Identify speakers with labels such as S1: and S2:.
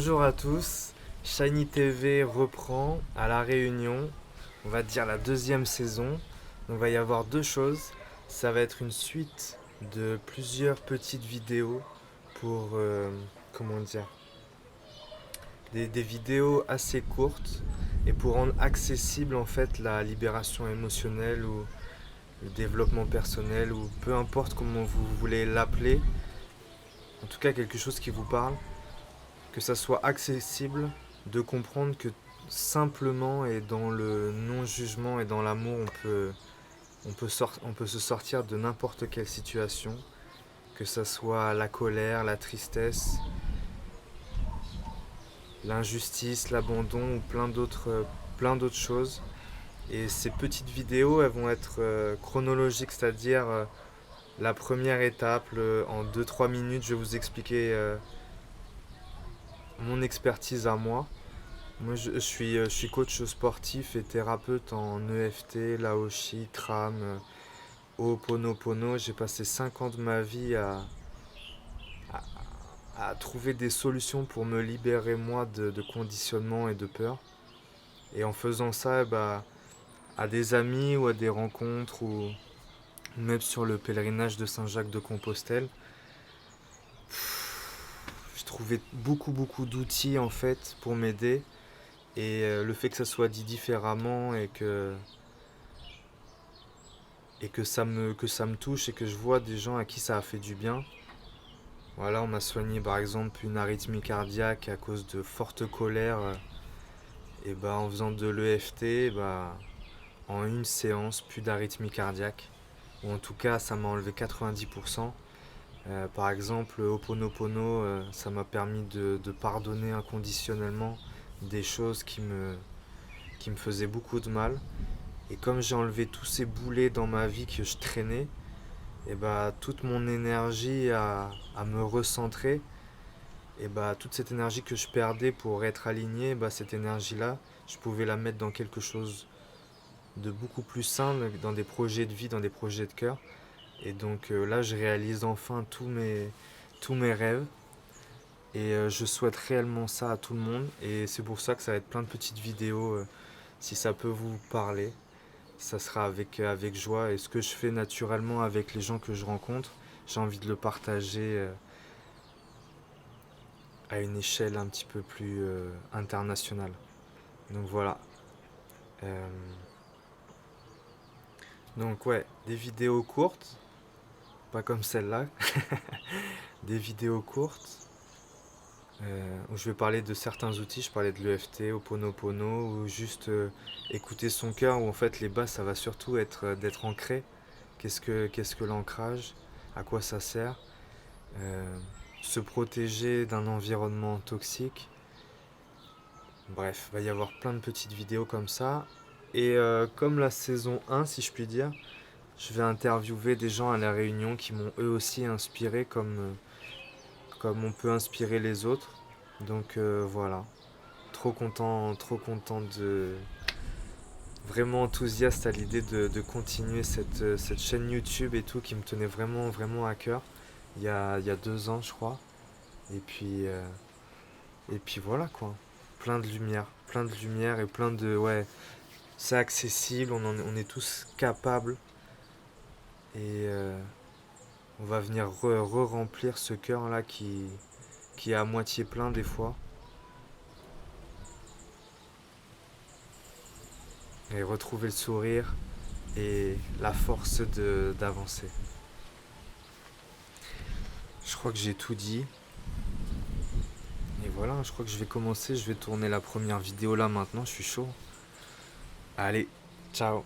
S1: Bonjour à tous, Shiny TV reprend à La Réunion, on va dire la deuxième saison. Donc, il va y avoir deux choses, ça va être une suite de plusieurs petites vidéos pour, comment dire, des vidéos assez courtes et pour rendre accessible en fait la libération émotionnelle ou le développement personnel ou peu importe comment vous voulez l'appeler, en tout cas quelque chose qui vous parle, que ça soit accessible, de comprendre que simplement et dans le non-jugement et dans l'amour, on peut se sortir de n'importe quelle situation, que ça soit la colère, la tristesse, l'injustice, l'abandon ou plein d'autres choses. Et ces petites vidéos, elles vont être chronologiques, c'est-à-dire la première étape, en 2-3 minutes, je vais vous expliquer mon expertise à moi. Moi, je suis coach sportif et thérapeute en EFT, Laoshi, Tram, Ho'oponopono. J'ai passé 5 ans de ma vie à trouver des solutions pour me libérer, moi, de conditionnement et de peur. Et en faisant ça, bah, à des amis ou à des rencontres ou même sur le pèlerinage de Saint-Jacques-de-Compostelle, j'ai trouvé beaucoup d'outils en fait pour m'aider. Et le fait que ça soit dit différemment et que que ça me touche et que je vois des gens à qui ça a fait du bien. Voilà, on m'a soigné par exemple une arythmie cardiaque à cause de forte colère. Et bah en faisant de l'EFT, bah, en une séance, plus d'arythmie cardiaque. Ou en tout cas, ça m'a enlevé 90%. Par exemple, Ho'oponopono, ça m'a permis de pardonner inconditionnellement des choses qui me faisaient beaucoup de mal. Et comme j'ai enlevé tous ces boulets dans ma vie que je traînais, et bah toute mon énergie à me recentrer, et bah toute cette énergie que je perdais pour être aligné, bah cette énergie-là, je pouvais la mettre dans quelque chose de beaucoup plus sain, dans des projets de vie, dans des projets de cœur. Et donc là, je réalise enfin tous mes rêves. Et je souhaite réellement ça à tout le monde. Et c'est pour ça que ça va être plein de petites vidéos. Si ça peut vous parler, ça sera avec joie. Et ce que je fais naturellement avec les gens que je rencontre, j'ai envie de le partager à une échelle un petit peu plus internationale. Donc voilà. Euh, donc ouais, des vidéos courtes, pas comme celle-là, des vidéos courtes où je vais parler de certains outils. Je parlais de l'EFT, Ho'oponopono, ou juste écouter son cœur, où en fait les bases, ça va surtout être d'être ancré. Qu'est-ce que l'ancrage? À quoi ça sert? Euh, Se protéger d'un environnement toxique. Bref, il va y avoir plein de petites vidéos comme ça. Et comme la saison 1, si je puis dire, je vais interviewer des gens à La Réunion qui m'ont eux aussi inspiré comme on peut inspirer les autres. Donc voilà, trop content de... Vraiment enthousiaste à l'idée de continuer cette chaîne YouTube et tout qui me tenait vraiment à cœur il y a 2 ans je crois. Et et puis voilà quoi, plein de lumière et plein de... Ouais, c'est accessible, on est tous capables et on va venir re-remplir ce cœur là qui est à moitié plein des fois. Et retrouver le sourire et la force d'avancer. Je crois que j'ai tout dit. Et voilà, je crois que je vais commencer. Je vais tourner la première vidéo là maintenant. Je suis chaud. Allez, ciao.